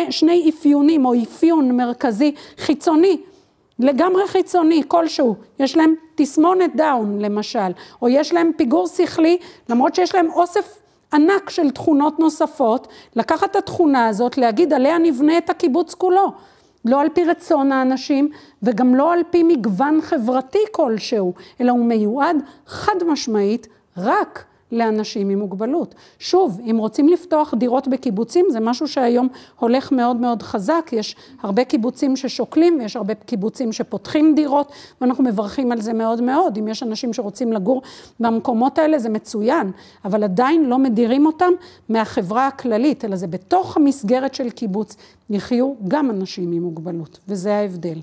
שני אפיונים או אפיון מרכזי חיצוני, לגמרי חיצוני, כלשהו. יש להם תסמונת דאון למשל, או יש להם פיגור שכלי, למרות שיש להם אוסף ענק של תכונות נוספות, לקחת את התכונה הזאת, להגיד עליה נבנה את הקיבוץ כולו. לא על פי רצון האנשים, וגם לא על פי מגוון חברתי כלשהו, אלא הוא מיועד חד משמעית רק לאנשים עם מוגבלות. שוב, אם רוצים לפתוח דירות בקיבוצים, זה משהו שהיום הולך מאוד מאוד חזק. יש הרבה קיבוצים ששוקלים, יש הרבה קיבוצים שפותחים דירות, ואנחנו מברכים על זה מאוד מאוד. אם יש אנשים שרוצים לגור במקומות האלה, זה מצוין, אבל עדיין לא מדירים אותם מהחברה הכללית, אלא זה בתוך המסגרת של קיבוץ, יחיו גם אנשים עם מוגבלות, וזה ההבדל.